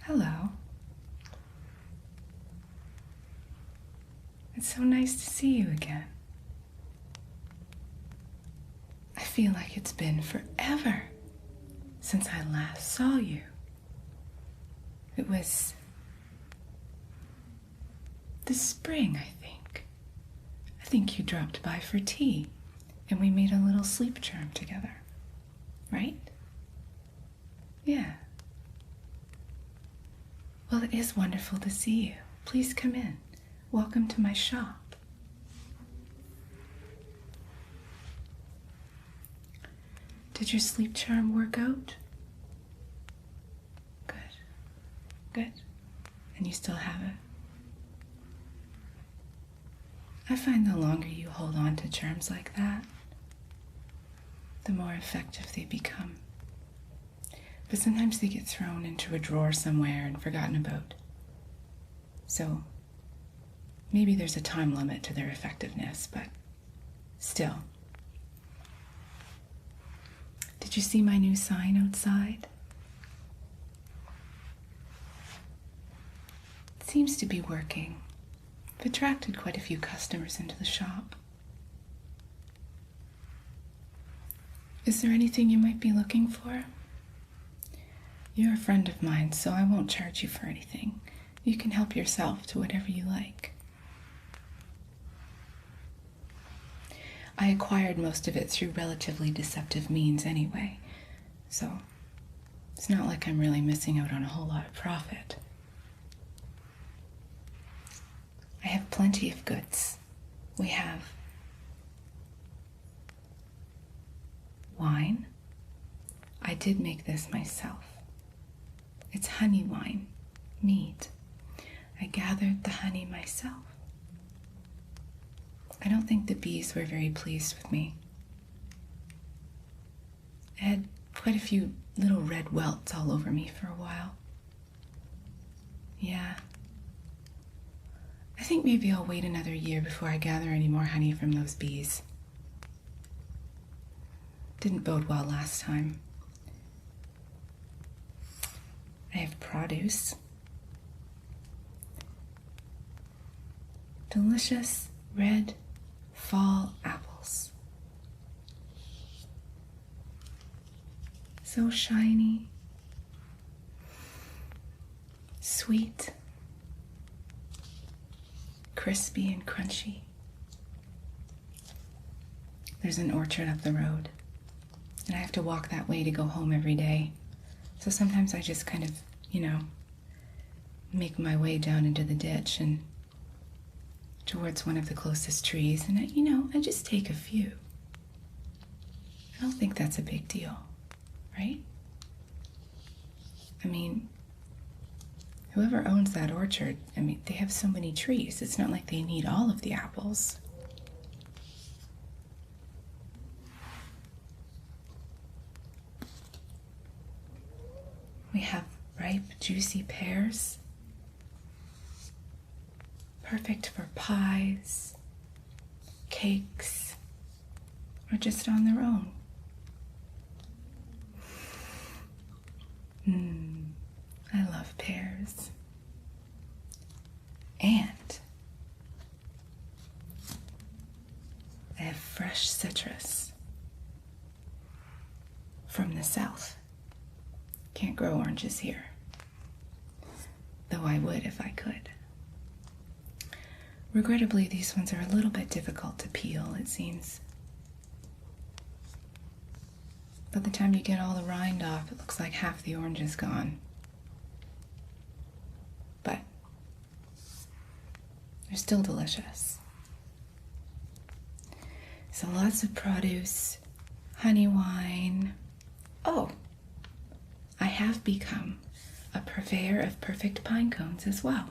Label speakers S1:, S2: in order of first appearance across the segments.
S1: Hello. It's so nice to see you again. I feel like it's been forever since I last saw you. It was this spring, I think. I think you dropped by for tea, and we made a little sleep charm together, right? Yeah. Well, it is wonderful to see you. Please come in. Welcome to my shop. Did your sleep charm work out? Good. Good. And you still have it? I find the longer you hold on to charms like that, the more effective they become. But sometimes they get thrown into a drawer somewhere and forgotten about. So maybe there's a time limit to their effectiveness, but still. Did you see my new sign outside? It seems to be working. I've attracted quite a few customers into the shop. Is there anything you might be looking for? You're a friend of mine, so I won't charge you for anything. You can help yourself to whatever you like. I acquired most of it through relatively deceptive means anyway, so it's not like I'm really missing out on a whole lot of profit. I have plenty of goods. We have wine. I did make this myself. It's honey wine, mead. I gathered the honey myself. I don't think the bees were very pleased with me. I had quite a few little red welts all over me for a while. Yeah. I think maybe I'll wait another year before I gather any more honey from those bees. Didn't bode well last time. I have produce. Delicious red fall apples. So shiny, sweet, crispy and crunchy. There's an orchard up the road, and I have to walk that way to go home every day. So sometimes I just kind of, make my way down into the ditch and towards one of the closest trees, and I just take a few. I don't think that's a big deal, right? I mean, whoever owns that orchard, they have so many trees. It's not like they need all of the apples. We have ripe, juicy pears. Perfect for pies, cakes, or just on their own. I love pears. And I have fresh citrus from the south. Can't grow oranges here, though I would if I could. Regrettably, these ones are a little bit difficult to peel, it seems. By the time you get all the rind off, it looks like half the orange is gone. But they're still delicious. So lots of produce, honey wine. Oh, I have become a purveyor of perfect pine cones as well.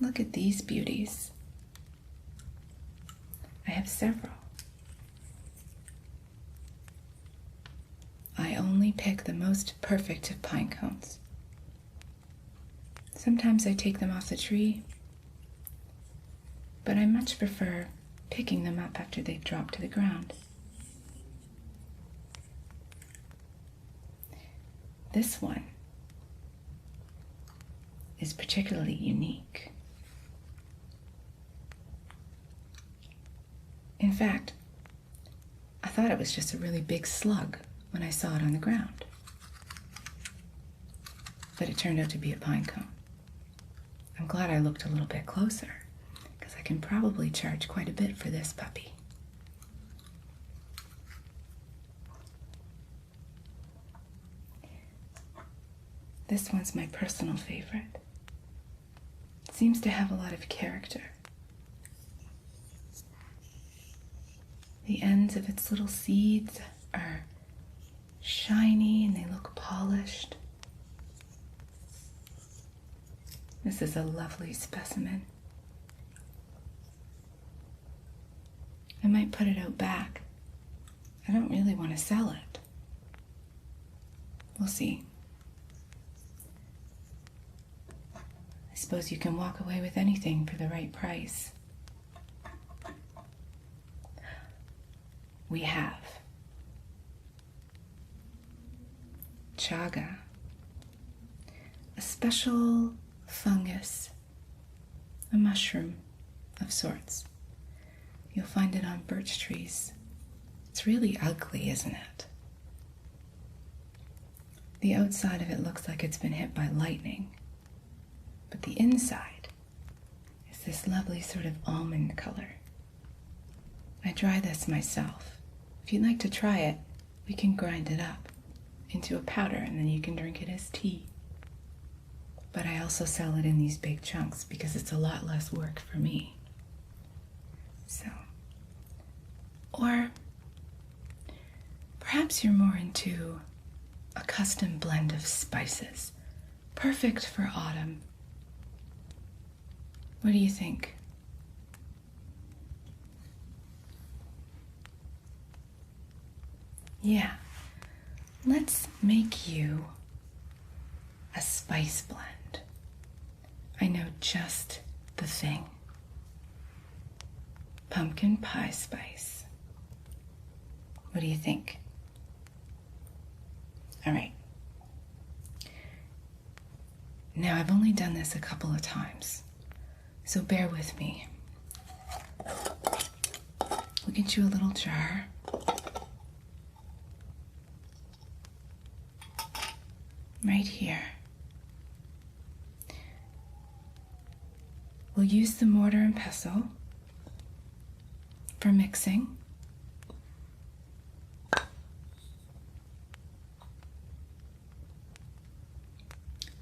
S1: Look at these beauties. I have several. I only pick the most perfect of pine cones. Sometimes I take them off the tree, but I much prefer picking them up after they've dropped to the ground. This one is particularly unique. In fact, I thought it was just a really big slug when I saw it on the ground. But it turned out to be a pine cone. I'm glad I looked a little bit closer, because I can probably charge quite a bit for this puppy. This one's my personal favorite. It seems to have a lot of character. The ends of its little seeds are shiny and they look polished. This is a lovely specimen. I might put it out back. I don't really want to sell it. We'll see. I suppose you can walk away with anything for the right price. We have chaga, a special fungus, a mushroom of sorts. You'll find it on birch trees. It's really ugly, isn't it? The outside of it looks like it's been hit by lightning, but the inside is this lovely sort of almond color. I dry this myself. If you'd like to try it, we can grind it up into a powder and then you can drink it as tea. But I also sell it in these big chunks because it's a lot less work for me. So, or perhaps you're more into a custom blend of spices, perfect for autumn. What do you think? Yeah, let's make you a spice blend. I know just the thing. Pumpkin pie spice. What do you think? All right. Now, I've only done this a couple of times, so bear with me. We'll get you a little jar. Right here. We'll use the mortar and pestle for mixing.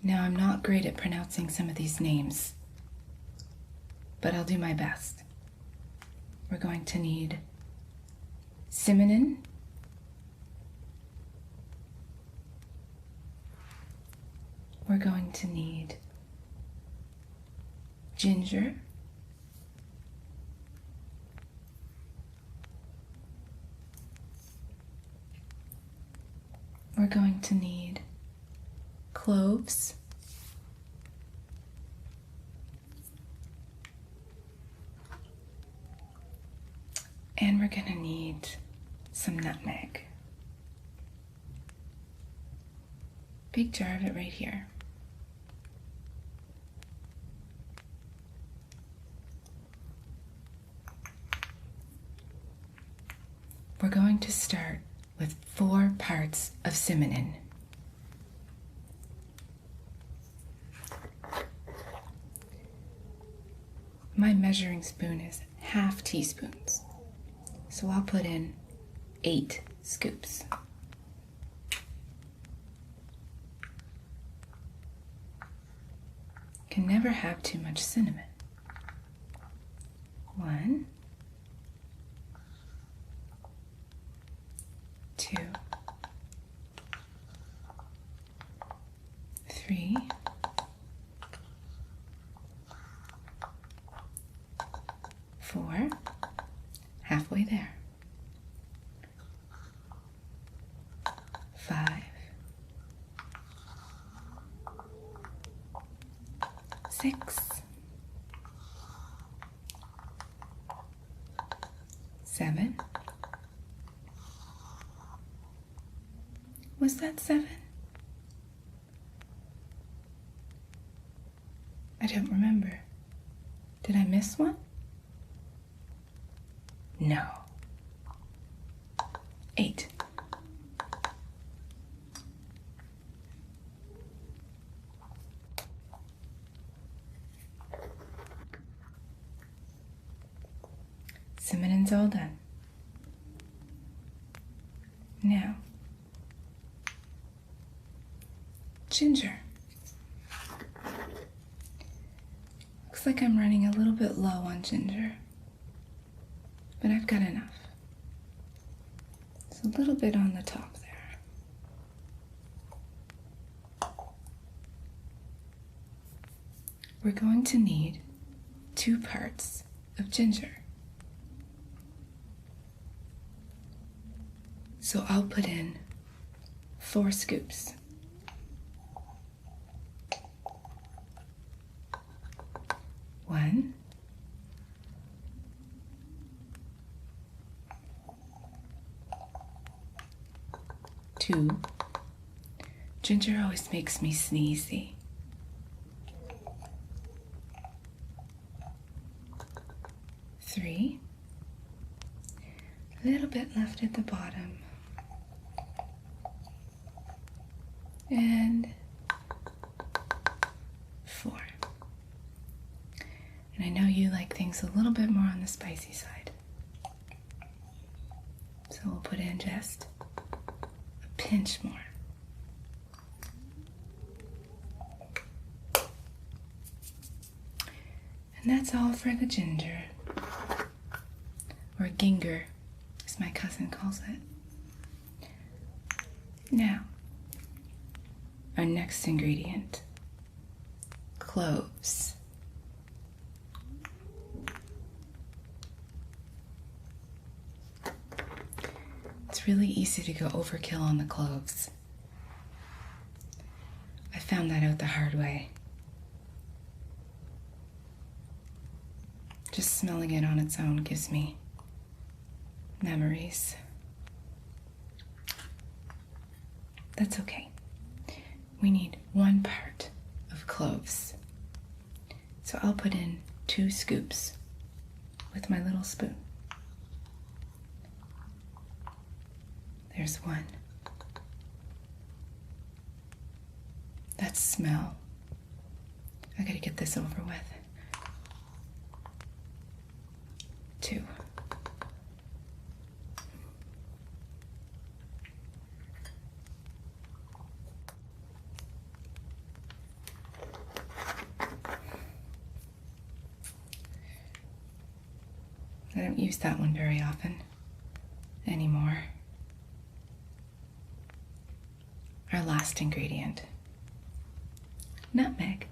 S1: Now, I'm not great at pronouncing some of these names, but I'll do my best. We're going to need cinnamon, we're going to need ginger, we're going to need cloves, and we're going to need some nutmeg. Big jar of it right here. We're going to start with 4 parts of cinnamon. My measuring spoon is ½ teaspoons, so I'll put in 8 scoops. Can never have too much cinnamon. 1, 2, 3, 4, halfway there, 5, 6, 7. Was that 7? don't remember. Did I miss one? No. 8. Cinamon's all done. Now, ginger. Looks like I'm running a little bit low on ginger, but I've got enough. It's a little bit on the top there. We're going to need 2 parts of ginger. So I'll put in 4 scoops. 1, 2. Ginger always makes me sneezy. 3. A little bit left at the bottom. And 4. And I know you like things a little bit more on the spicy side. So we'll put in just a pinch more. And that's all for the ginger. Or ginger, as my cousin calls it. Now, our next ingredient, cloves. It's really easy to go overkill on the cloves. I found that out the hard way. Just smelling it on its own gives me memories. That's okay. We need 1 part of cloves. So I'll put in 2 scoops with my little spoon. There's 1. That smell. I gotta get this over with. 2. I don't use that one very often anymore. Our last ingredient, nutmeg.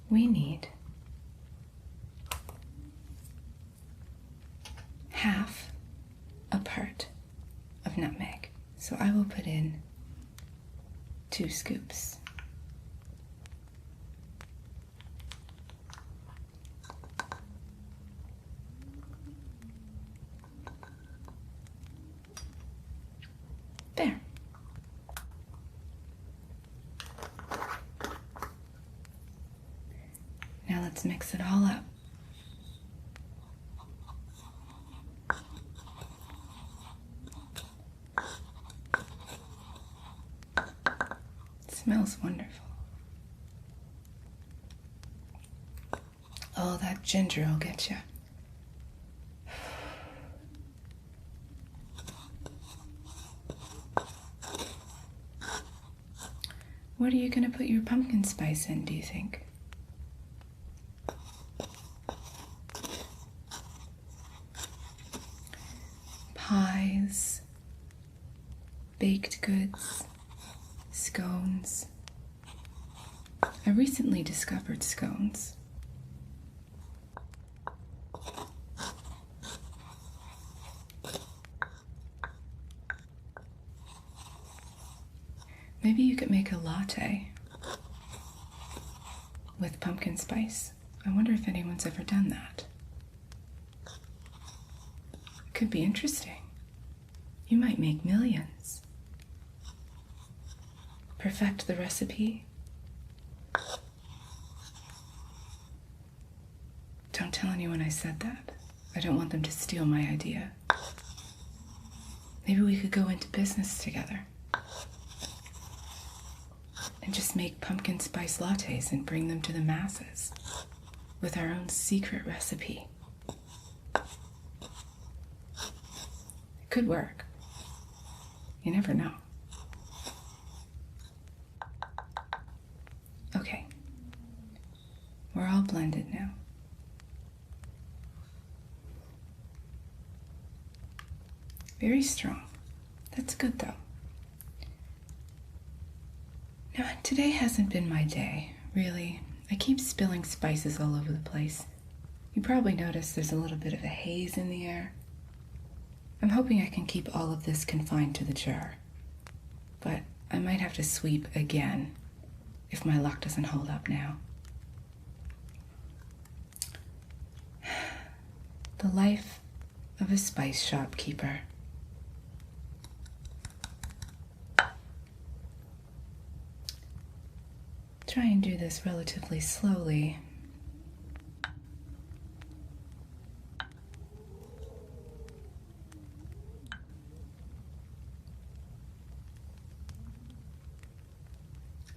S1: We need half a part of nutmeg. So I will put in 2 scoops. There. Now let's mix it all up. It smells wonderful. Oh, that ginger will get you. What are you going to put your pumpkin spice in, do you think? Pies, baked goods, scones. I recently discovered scones. Maybe you could make a latte with pumpkin spice. I wonder if anyone's ever done that. It could be interesting. You might make millions. Perfect the recipe Don't tell anyone I said that. I don't want them to steal my idea. Maybe we could go into business together and just make pumpkin spice lattes and bring them to the masses with our own secret recipe. It could work. You never know. Okay. We're all blended now. Very strong. That's good though. Now, today hasn't been my day, really. I keep spilling spices all over the place. You probably noticed there's a little bit of a haze in the air. I'm hoping I can keep all of this confined to the jar, but I might have to sweep again if my luck doesn't hold up now. The life of a spice shopkeeper. Try and do this relatively slowly.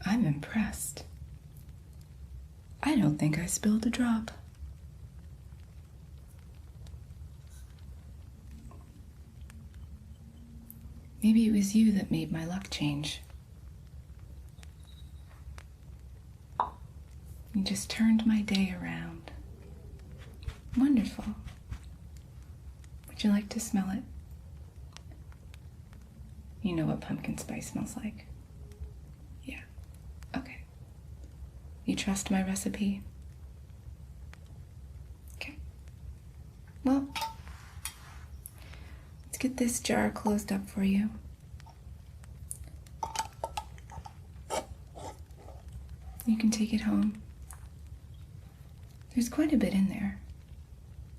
S1: I'm impressed. I don't think I spilled a drop. Maybe it was you that made my luck change. You just turned my day around. Wonderful. Would you like to smell it? You know what pumpkin spice smells like. Yeah. Okay. You trust my recipe? Okay. Well, let's get this jar closed up for you. You can take it home. There's quite a bit in there,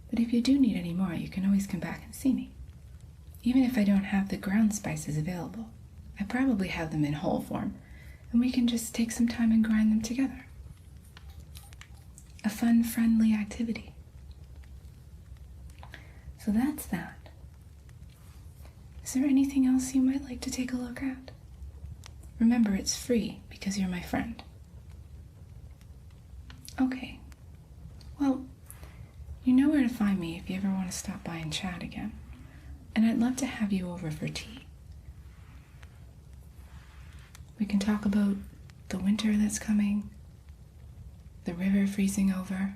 S1: but if you do need any more, you can always come back and see me. Even if I don't have the ground spices available, I probably have them in whole form, and we can just take some time and grind them together. A fun, friendly activity. So that's that. Is there anything else you might like to take a look at? Remember, it's free because you're my friend. Okay. Well, you know where to find me if you ever want to stop by and chat again. And I'd love to have you over for tea. We can talk about the winter that's coming, the river freezing over,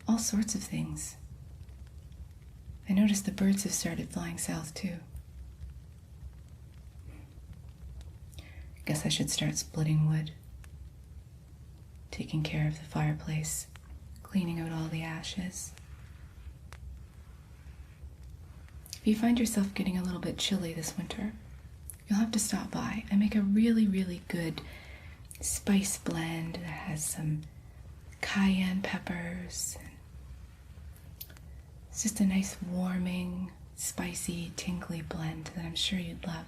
S1: all sorts of things. I noticed the birds have started flying south too. Guess I should start splitting wood, taking care of the fireplace, cleaning out all the ashes. If you find yourself getting a little bit chilly this winter, you'll have to stop by. I make a really, really good spice blend that has some cayenne peppers. It's just a nice, warming, spicy, tingly blend that I'm sure you'd love.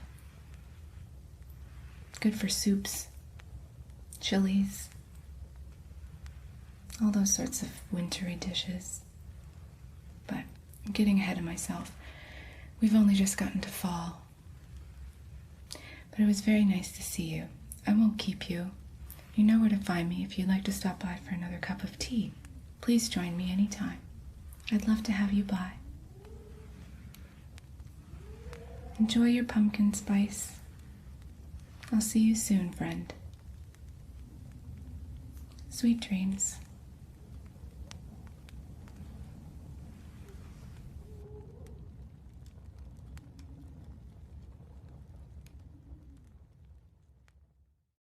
S1: It's good for soups, chilies, all those sorts of wintry dishes. But I'm getting ahead of myself. We've only just gotten to fall. But it was very nice to see you. I won't keep you. You know where to find me if you'd like to stop by for another cup of tea. Please join me anytime. I'd love to have you by. Enjoy your pumpkin spice. I'll see you soon, friend. Sweet dreams.